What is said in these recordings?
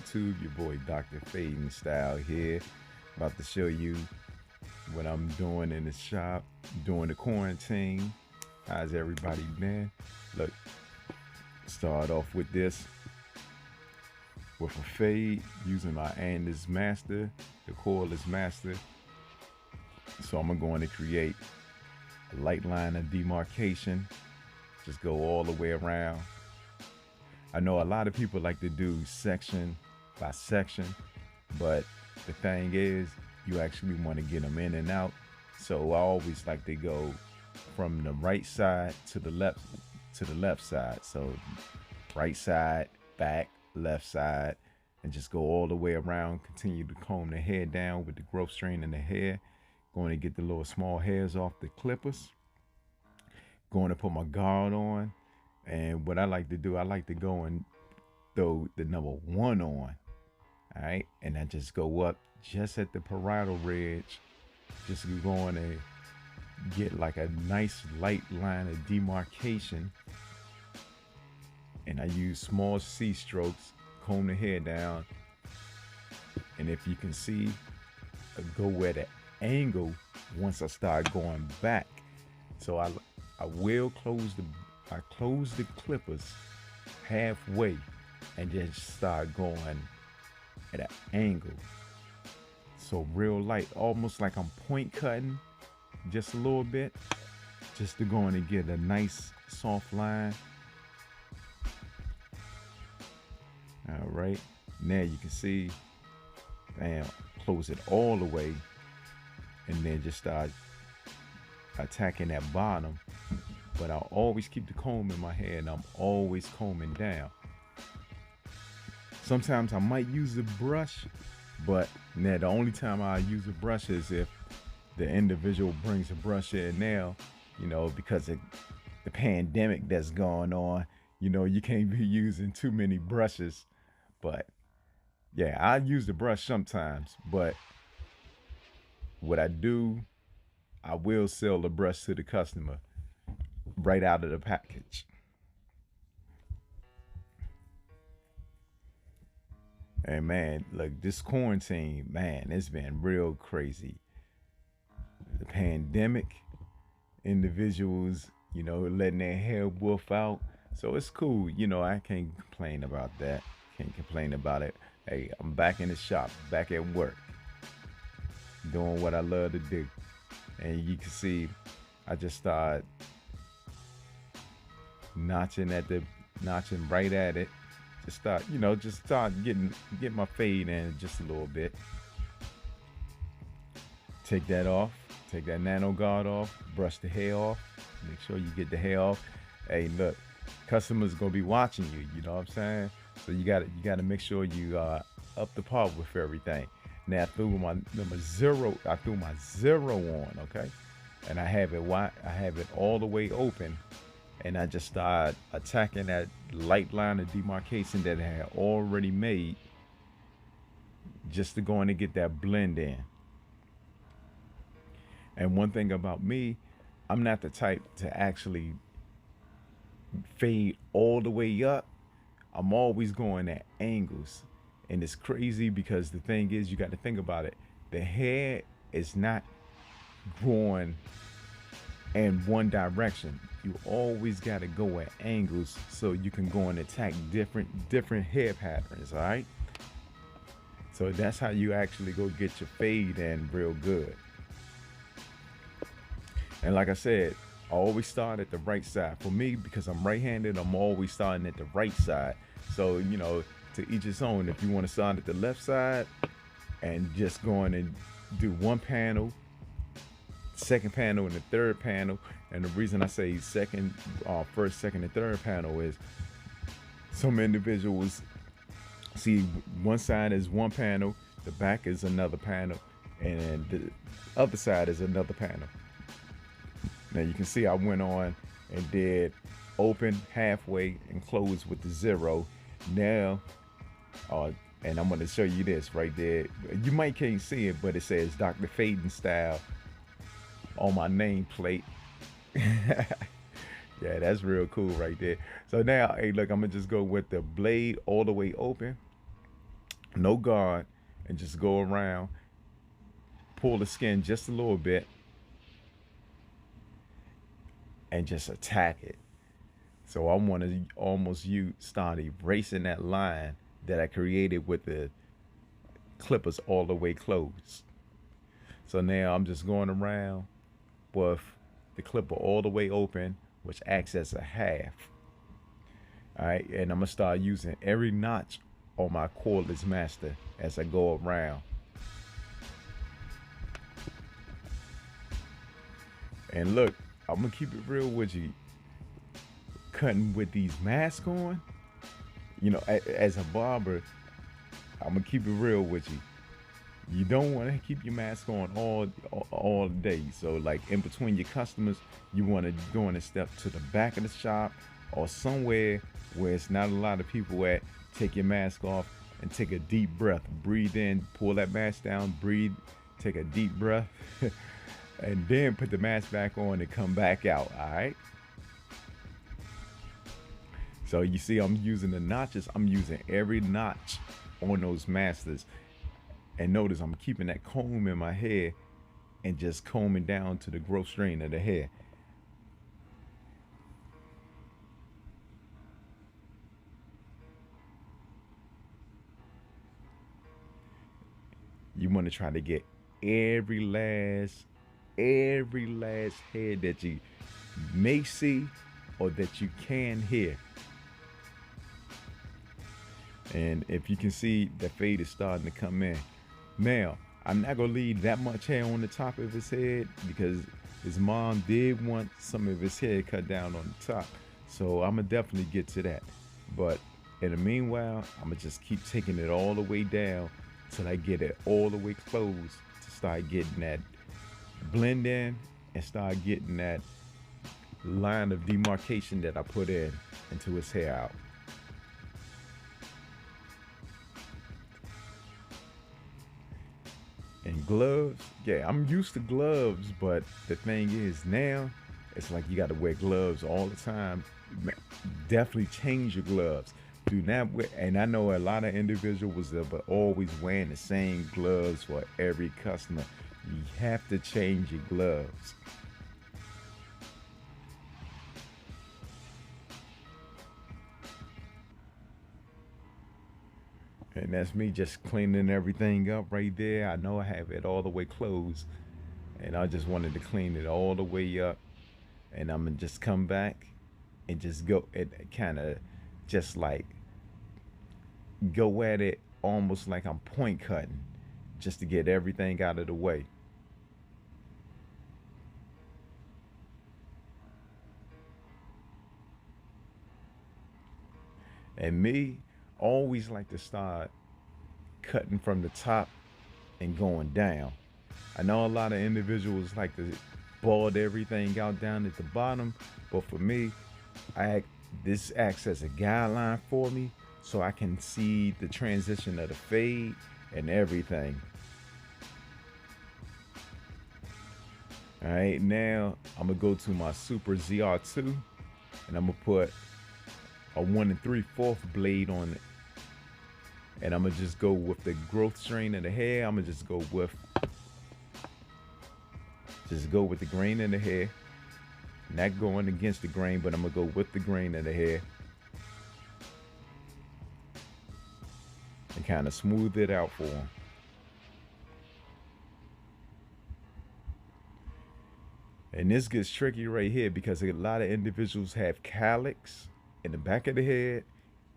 YouTube? Your boy Dr. Fading Style here. About to show you what I'm doing in the shop during the quarantine. How's everybody been? Look, start off with this with a fade using my Andis Master, the Cordless Master. So I'm going to create a light line of demarcation. Just go all the way around. I know a lot of people like to do section by section, but the thing is, you actually want to get them in and out. So I always like to go from the right side to the left side. So right side, back, left side, and just go all the way around. Continue to comb the hair down with the growth strain in the hair. Going to get the little small hairs off the clippers. Going to put my guard on. And what I like to do, I like to go and throw the number 1 on. All right. And I just go up just at the parietal ridge. Just going to get like a nice light line of demarcation. And I use small C strokes, comb the hair down. And if you can see, I go at an angle once I start going back. So I will close the clippers halfway and then start going at an angle. So real light, almost like I'm point cutting just a little bit, just to go in and get a nice soft line. All right, now you can see, bam, close it all the way, and then just start attacking that bottom. But I'll always keep the comb in my hair, and I'm always combing down. Sometimes I might use a brush, but now the only time I use a brush is if the individual brings a brush in now, you know, because of the pandemic that's going on, you know, you can't be using too many brushes. But yeah, I use the brush sometimes, but what I do, I will sell the brush to the customer right out of the package. And man, look, this quarantine, man, it's been real crazy. The pandemic, individuals, you know, letting their hair wolf out. So it's cool. You know, I can't complain about that. Can't complain about it. Hey, I'm back in the shop, back at work, doing what I love to do. And you can see, I just started notching right at it. Just start getting my fade in just a little bit. Take that off. Take that nano guard off. Brush the hair off. Make sure you get the hair off. Hey, look, customers gonna be watching you. You know what I'm saying? So you gotta make sure you up the par with everything. Now I threw my zero on, okay, and I have it all the way open. And I just started attacking that light line of demarcation that I had already made, just to go in and get that blend in. And one thing about me, I'm not the type to actually fade all the way up. I'm always going at angles. And it's crazy because the thing is, you got to think about it. The hair is not growing in one direction. You always got to go at angles so you can go and attack different hair patterns. All right, so that's how you actually go get your fade in real good. And like I said, I always start at the right side. For me, because I'm right-handed, I'm always starting at the right side. So, you know, to each his own. If you want to start at the left side and just go in and do one panel, second panel, and the third panel. And the reason I say first, second, and third panel is some individuals see one side is one panel, the back is another panel, and the other side is another panel. Now you can see I went on and did open halfway and close with the 0. Now, and I'm going to show you this right there. You might can't see it, but it says Dr. Fading Style on my nameplate. Yeah, that's real cool right there. So now, hey, look, I'm gonna just go with the blade all the way open. no guard, and just go around, pull the skin just a little bit, and just attack it. So I want to almost you start erasing that line that I created with the clippers all the way closed. So now I'm just going around with the clipper all the way open, which acts as a half. All right, and I'm gonna start using every notch on my Cordless Master as I go around. And look, I'm gonna keep it real with you. Cutting with these masks on, you know, as a barber, I'm gonna keep it real with you. You don't want to keep your mask on all day. So like in between your customers, you want to go in and step to the back of the shop or somewhere where it's not a lot of people at. Take your mask off and take a deep breath. Breathe in, pull that mask down, breathe, take a deep breath, and then put the mask back on and come back out. All right. So you see, I'm using the notches. I'm using every notch on those masters. And notice I'm keeping that comb in my hair and just combing down to the growth strain of the hair. You want to try to get every last hair that you may see or that you can hear. And if you can see, the fade is starting to come in. Now, I'm not gonna leave that much hair on the top of his head because his mom did want some of his hair cut down on the top. So I'm gonna definitely get to that. But in the meanwhile, I'm gonna just keep taking it all the way down till I get it all the way closed to start getting that blend in and start getting that line of demarcation that I put in into his hair out. And gloves, yeah, I'm used to gloves, but the thing is now, it's like you got to wear gloves all the time. Definitely change your gloves. Do not wear, and I know a lot of individuals that are always wearing the same gloves for every customer. You have to change your gloves. And that's me just cleaning everything up right there. I know I have it all the way closed, and I just wanted to clean it all the way up. And I'm gonna just come back and just go and kind of just like go at it almost like I'm point cutting just to get everything out of the way. And me, always like to start cutting from the top and going down. I know a lot of individuals like to bald everything out down at the bottom, but for me, this acts as a guideline for me so I can see the transition of the fade and everything. All right, now I'm gonna go to my Super ZR2 and I'm gonna put a 1 3/4 blade on it. And I'm gonna just go with the growth strain of the hair. I'm gonna just go with the grain in the hair. Not going against the grain, but I'm gonna go with the grain in the hair. And kind of smooth it out for them. And this gets tricky right here because a lot of individuals have calyx in the back of the head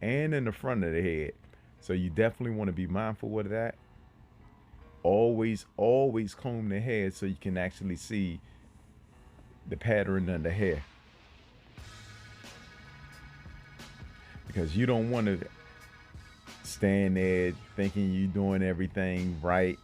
and in the front of the head. So you definitely want to be mindful of that. Always comb the hair so you can actually see the pattern of the hair. Because you don't want to stand there thinking you're doing everything right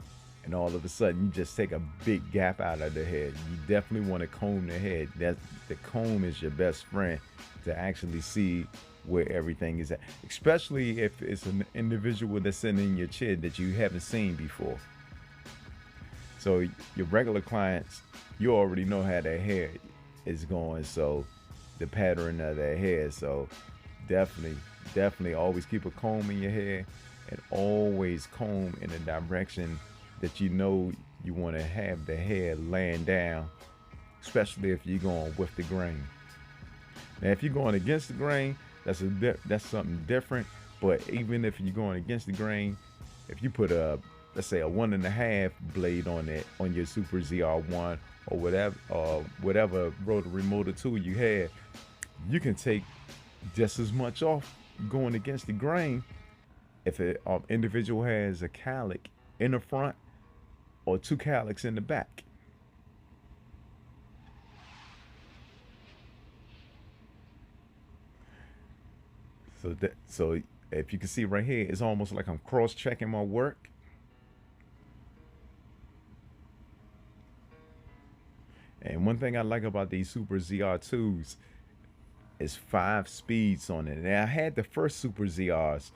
and all of a sudden you just take a big gap out of the head. You definitely want to comb the head. The comb is your best friend to actually see where everything is at, especially if it's an individual that's sitting in your chair that you haven't seen before. So your regular clients, you already know how their hair is going, so the pattern of their hair. So definitely always keep a comb in your hair and always comb in the direction that you know you want to have the hair laying down, especially if you're going with the grain. Now, if you're going against the grain, that's something different. But even if you're going against the grain, if you put a, let's say, a 1.5 blade on it on your Super ZR1 or whatever rotary motor tool you have, you can take just as much off going against the grain if an individual has a calic in the front or 2 calics in the back. So if you can see right here, it's almost like I'm cross-checking my work. And one thing I like about these Super ZR2s is 5 speeds on it. And I had the first Super ZRs,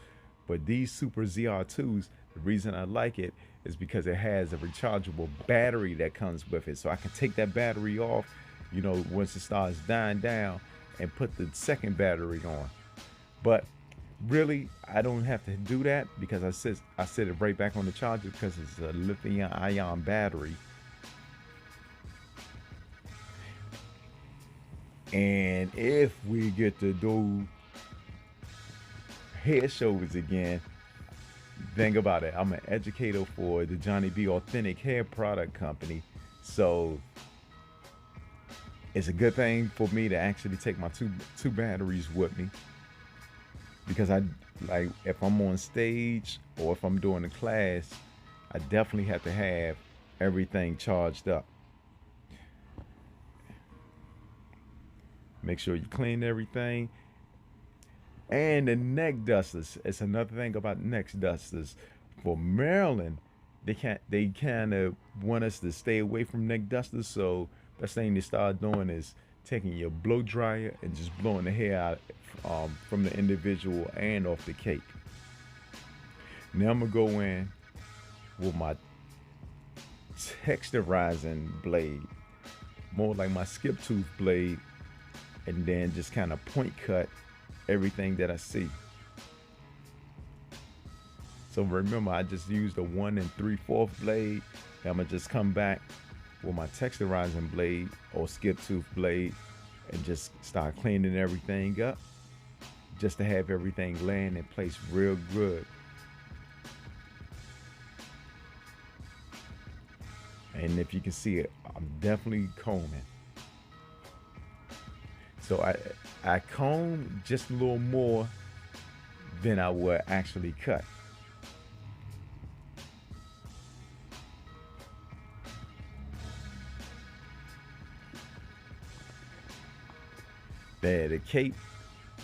but these Super ZR2s, the reason I like it is because it has a rechargeable battery that comes with it. So I can take that battery off, you know, once it starts dying down, and put the second battery on. But really, I don't have to do that because I set it right back on the charger because it's a lithium-ion battery. And if we get to do hair shows again, think about it. I'm an educator for the Johnny B Authentic Hair Product Company. So it's a good thing for me to actually take my two batteries with me. Because like if I'm on stage or if I'm doing a class, I definitely have to have everything charged up. Make sure you clean everything. And the neck dusters. It's another thing about neck dusters. For Maryland, they kind of want us to stay away from neck dusters. So best thing to start doing is taking your blow dryer and just blowing the hair out from the individual and off the cape. Now I'm gonna go in with my texturizing blade, more like my Skiptooth blade, and then just kind of point cut everything that I see. So remember, I just used a 1 3/4 blade. And I'm gonna just come back with my texturizing blade or Skiptooth blade and just start cleaning everything up, just to have everything laying in place real good. And if you can see it, I'm definitely combing. So I comb just a little more than I would actually cut. There, the cape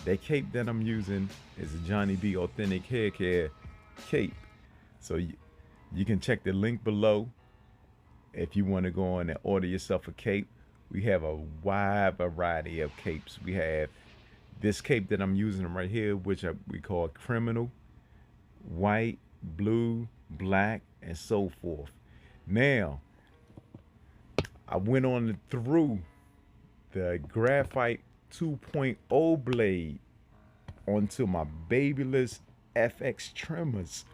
that I'm using is a Johnny B Authentic Hair Care cape. So you can check the link below if you want to go on and order yourself a cape. We have a wide variety of capes. We have this cape that I'm using right here, which we call criminal, white, blue, black, and so forth. Now, I went on through the Graphite 2.0 blade onto my BaByliss FX trimmers.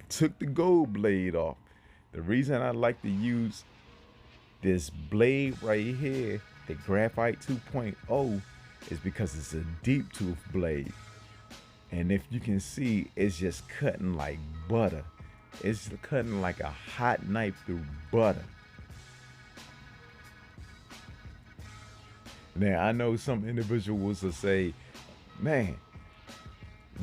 Took the gold blade off. The reason I like to use this blade right here, the Graphite 2.0, is because it's a deep tooth blade. And if you can see, it's just cutting like butter. It's cutting like a hot knife through butter. Now, I know some individuals will say, man,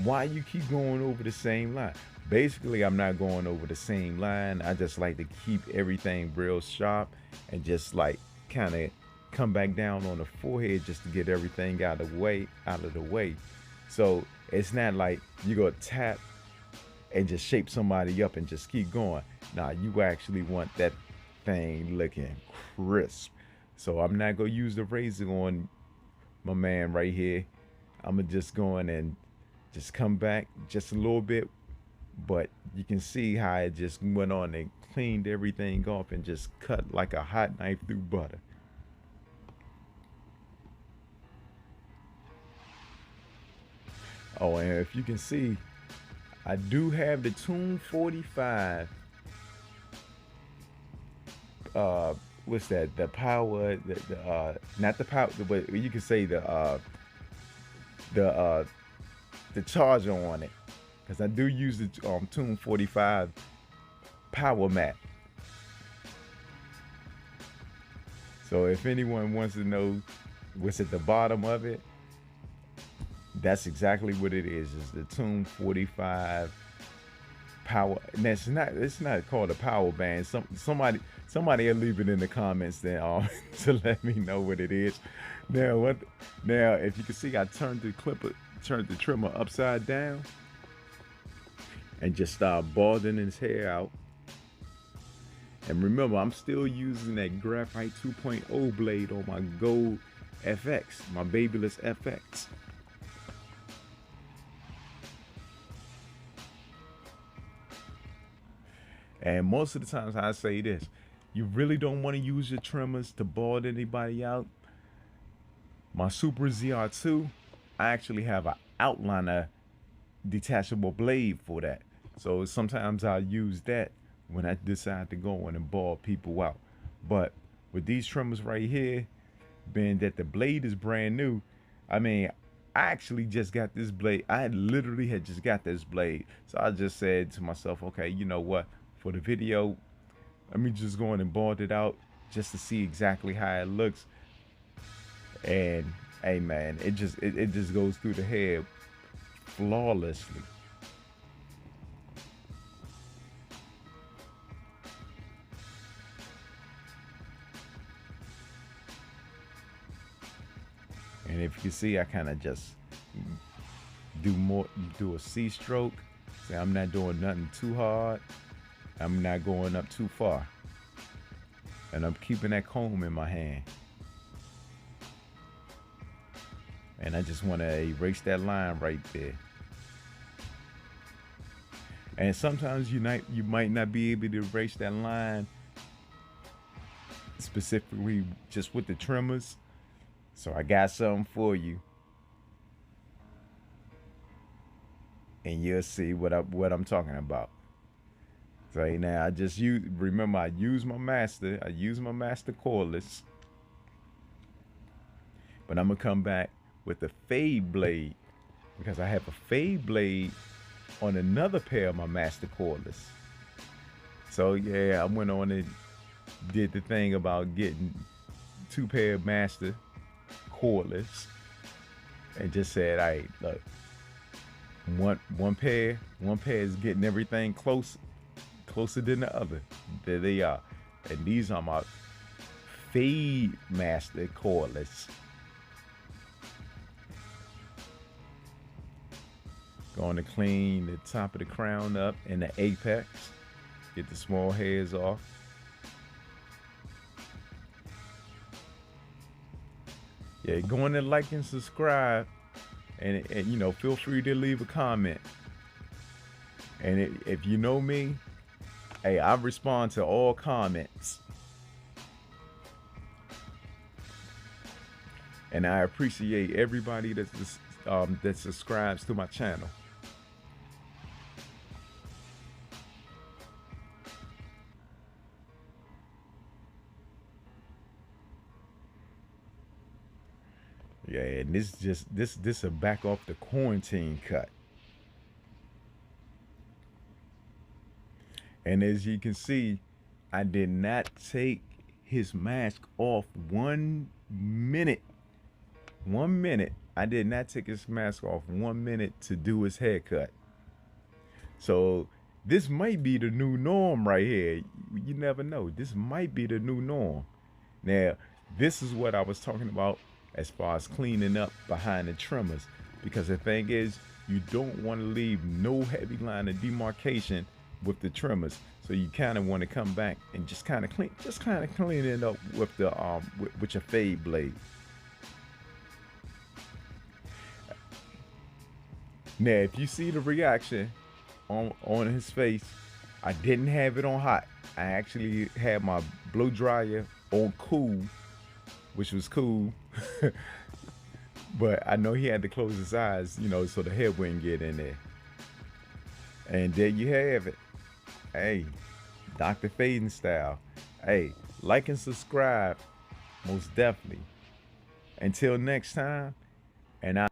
why you keep going over the same line? Basically, I'm not going over the same line. I just like to keep everything real sharp and just like kind of come back down on the forehead just to get everything out of the way. So it's not like you go tap and just shape somebody up and just keep going. Nah, you actually want that thing looking crisp. So I'm not gonna use the razor on my man right here. I'm gonna just go in and just come back just a little bit, but you can see how it just went on and cleaned everything off and just cut like a hot knife through butter. Oh, and if you can see, I do have the Tune 45. What's that? The power, not the power, but you can say the uh, the charger on it, because I do use the Tune 45 power mat. So if anyone wants to know what's at the bottom of it, that's exactly what it is. It's the Tune 45 power. And it's not called a power band. Somebody will leave it in the comments then to let me know what it is. Now if you can see, I turned the trimmer upside down and just started balding his hair out. And remember, I'm still using that Graphite 2.0 blade on my Gold FX, my BaByliss FX. And most of the times I say this, you really don't want to use your trimmers to bald anybody out. My Supra ZR2, I actually have an outliner detachable blade for that. So sometimes I'll use that when I decide to go in and bald people out. But with these trimmers right here, being that the blade is brand new, I mean, I actually just got this blade. I literally had just got this blade. So I just said to myself, okay, you know what? For the video, let me just go in and bald it out just to see exactly how it looks. And hey man, it just goes through the hair flawlessly. And if you can see, I kind of just do a C stroke. See, I'm not doing nothing too hard. I'm not going up too far. And I'm keeping that comb in my hand. And I just want to erase that line right there. And sometimes you might not be able to erase that line specifically just with the trimmers. So I got something for you. And you'll see what I'm talking about. So right now I just remember I use my master cordless. But I'm gonna come back with the fade blade, because I have a fade blade on another pair of my master cordless. So yeah, I went on and did the thing about getting 2 pair of master cordless and just said, all right, look, one pair is getting everything closer than the other. There they are. And these are my fade master cordless. Going to clean the top of the crown up and the apex. Get the small hairs off. Yeah, go in and like and subscribe. And you know, feel free to leave a comment. And if you know me, hey, I respond to all comments. And I appreciate everybody that subscribes to my channel. Yeah, and this a back off the quarantine cut. And as you can see, I did not take his mask off 1 minute. 1 minute. I did not take his mask off 1 minute to do his haircut. So this might be the new norm right here. You never know. This might be the new norm. Now, this is what I was talking about as far as cleaning up behind the trimmers, because the thing is, you don't want to leave no heavy line of demarcation with the trimmers. So you kind of want to come back and just kind of clean it up with the with your fade blade. Now, if you see the reaction on his face, I didn't have it on hot. I actually had my blow dryer on cool, which was cool. But I know he had to close his eyes, you know, so the hair wouldn't get in there. And there you have it. Hey, Dr. Fading style. Hey, like and subscribe. Most definitely. Until next time, and I